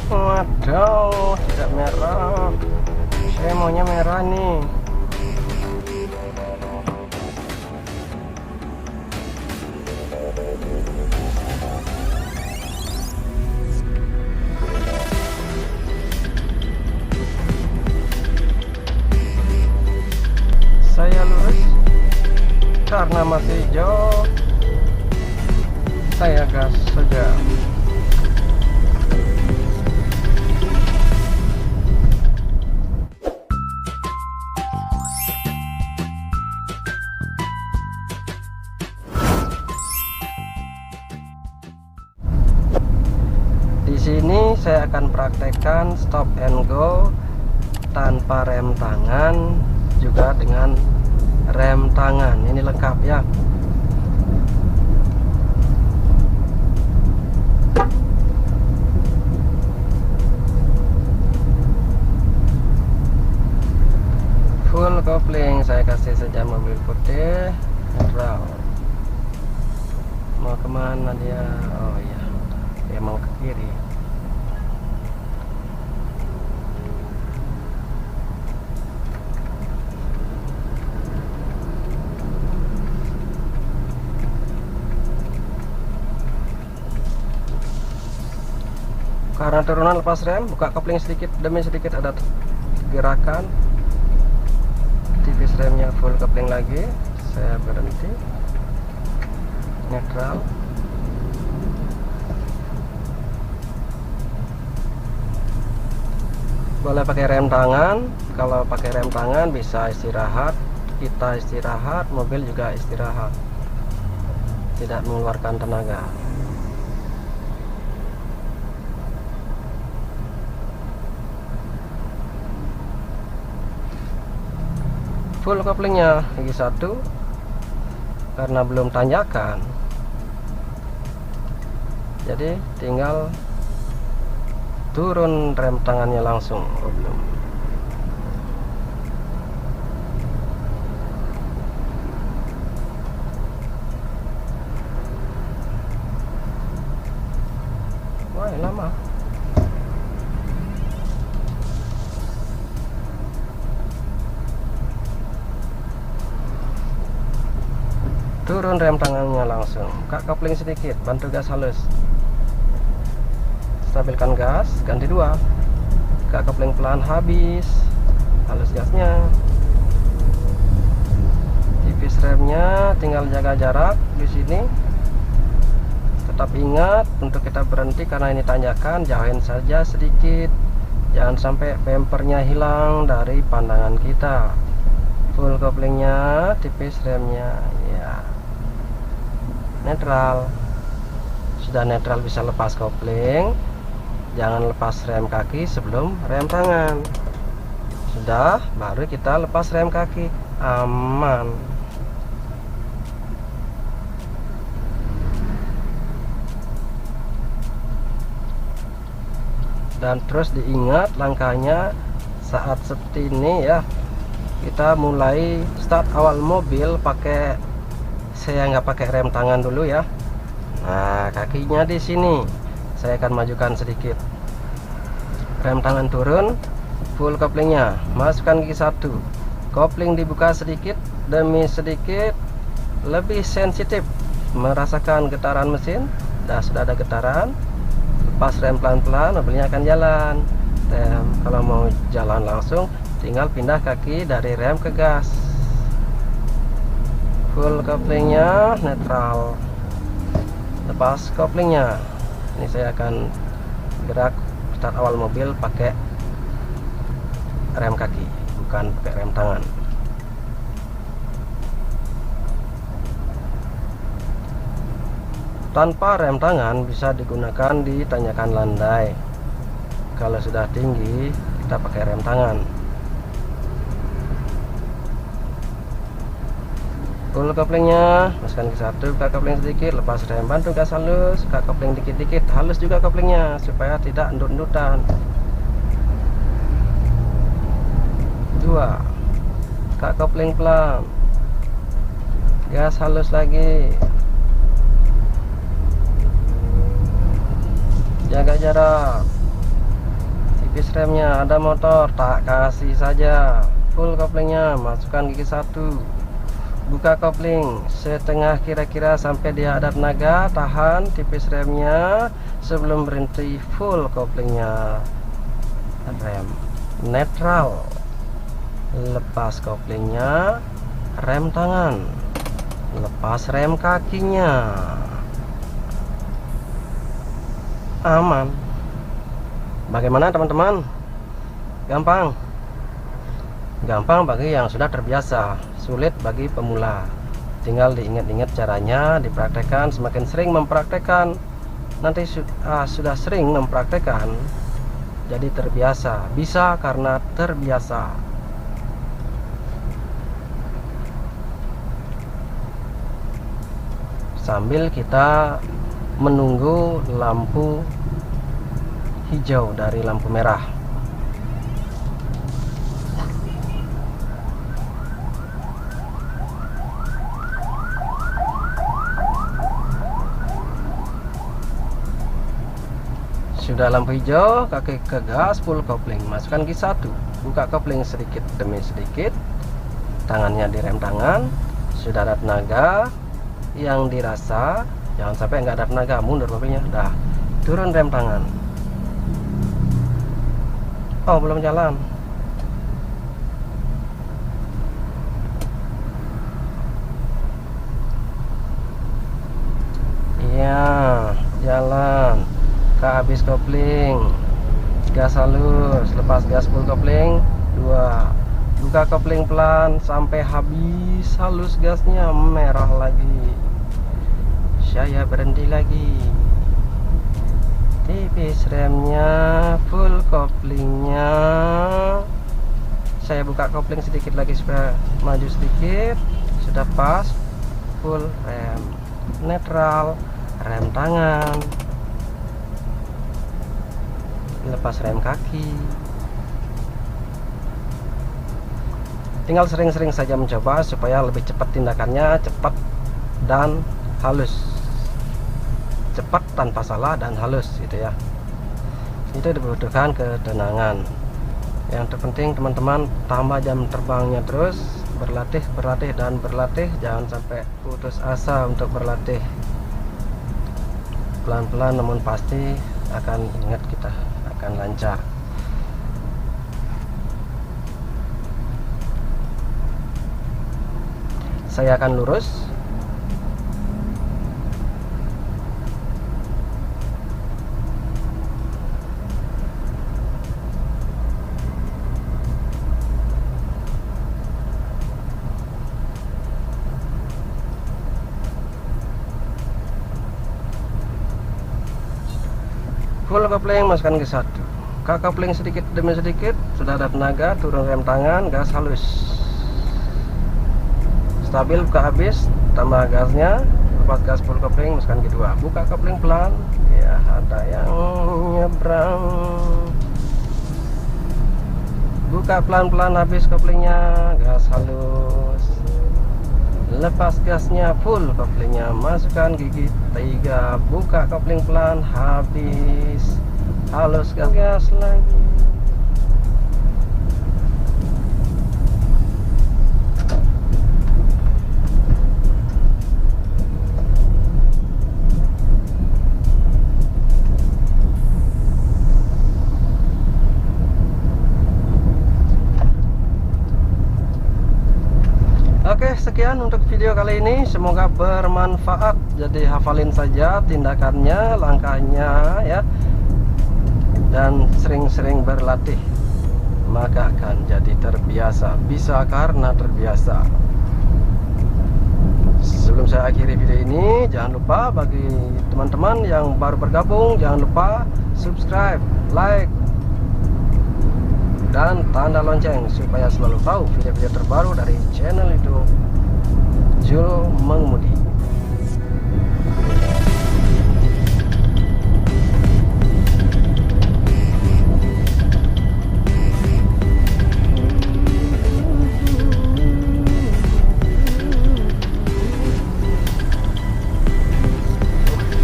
Waduh, tidak merah. Saya maunya merah nih. Saya lurus karena masih hijau. Saya gas saja. Di sini saya akan praktekkan stop and go tanpa rem tangan, juga dengan rem tangan. Ini lengkap ya. Full kopling saya kasih saja mobil putih netral. Mau kemana dia? Oh iya, dia mau ke kiri. Karena turunan lepas rem, buka kopling sedikit demi sedikit, ada gerakan. Tipis remnya, full kopling lagi. Saya berhenti. Netral. Boleh pakai rem tangan. Kalau pakai rem tangan bisa istirahat. Kita istirahat, mobil juga istirahat. Tidak mengeluarkan tenaga. Full koplingnya gigi 1 karena belum tanjakan, jadi tinggal turun rem tangannya langsung. Oh, belum. Wah, lama. Turun rem tangannya langsung, buka kopling sedikit, bantu gas halus, stabilkan gas, ganti 2, buka kopling pelan, habis, halus gasnya, tipis remnya, tinggal jaga jarak di sini. Tetap ingat untuk kita berhenti karena ini tanjakan, jauhin saja sedikit, jangan sampai bempernya hilang dari pandangan kita. Full koplingnya, tipis remnya, ya. Netral. Sudah netral bisa lepas kopling. Jangan lepas rem kaki sebelum rem tangan. Sudah, baru kita lepas rem kaki. Aman. Dan terus diingat langkahnya saat seperti ini ya. Kita mulai start awal mobil pakai, saya nggak pakai rem tangan dulu ya. Nah, kakinya di sini saya akan majukan sedikit, rem tangan turun, full koplingnya, masukkan gigi 1, kopling dibuka sedikit demi sedikit, lebih sensitif merasakan getaran mesin. Sudah ada getaran, lepas rem pelan-pelan, mobilnya akan jalan. Rem, kalau mau jalan langsung tinggal pindah kaki dari rem ke gas. Full koplingnya, netral, lepas koplingnya. Ini saya akan gerak start awal mobil pakai rem kaki, bukan pakai rem tangan. Tanpa rem tangan bisa digunakan di tanjakan landai. Kalau sudah tinggi kita pakai rem tangan. Full koplingnya, masukkan ke 1, buka kopling sedikit, lepas rem, bantu gas halus, buka kopling dikit-dikit, halus juga koplingnya supaya tidak endut-endutan. 2, buka kopling pelan, gas halus lagi, jaga jarak. tipis remnya. Ada motor, tak kasih saja full koplingnya, masukkan gigi 1, buka kopling setengah kira-kira sampai dia ada tenaga, tahan tipis remnya sebelum berhenti full koplingnya. Rem netral, lepas koplingnya, rem tangan, lepas rem kakinya, aman. Bagaimana teman-teman? Gampang? Gampang bagi yang sudah terbiasa, sulit bagi pemula. Tinggal diingat-ingat caranya, dipraktekkan. Semakin sering mempraktekkan, nanti sudah sering mempraktekkan, jadi terbiasa. Bisa karena terbiasa. Sambil kita menunggu lampu hijau dari lampu merah. Sudah lampu hijau, kaki ke gas, full kopling, masukkan gigi 1, buka kopling sedikit demi sedikit, tangannya di rem tangan. Sudah ada tenaga yang dirasa, jangan sampai nggak ada tenaga, mundur mobilnya. Udah turun rem tangan. Oh, belum jalan. Iya, jalan. Habis kopling, gas halus, lepas gas full kopling 2, buka kopling pelan sampai habis halus gasnya, merah lagi, saya berhenti lagi, tipis remnya, full koplingnya, saya buka kopling sedikit lagi supaya maju sedikit, sudah pas, full rem netral, rem tangan, lepas rem kaki. Tinggal sering-sering saja mencoba supaya lebih cepat tindakannya, cepat dan halus, cepat tanpa salah dan halus gitu ya. Itu dibutuhkan ketenangan. Yang terpenting teman-teman tambah jam terbangnya terus, berlatih dan berlatih, jangan sampai putus asa untuk berlatih. Pelan-pelan namun pasti akan ingat kita akan lancar. Saya akan lurus. Full kopling, masukkan ke 1, buka kopling sedikit demi sedikit, sudah ada tenaga, turun rem tangan, gas halus, stabil, buka habis, tambah gasnya, lepas gas full kopling, masukkan ke 2, buka kopling pelan. Ya, ada yang nyebrang, buka pelan-pelan, habis koplingnya, gas halus, lepas gasnya, full koplingnya, masukkan gigi 3, buka kopling pelan, habis halus, gas lagi. Oke, sekian untuk video kali ini, semoga bermanfaat. Jadi hafalin saja tindakannya, langkahnya ya, dan sering-sering berlatih, maka akan jadi terbiasa. Bisa karena terbiasa. Sebelum saya akhiri video ini, jangan lupa bagi teman-teman yang baru bergabung, jangan lupa subscribe, like, dan tanda lonceng supaya selalu tahu video-video terbaru dari channel YouTube Jul Mengemudi.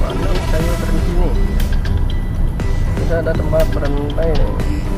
Mana saya berhenti nih? Tidak ada tempat berhenti nih.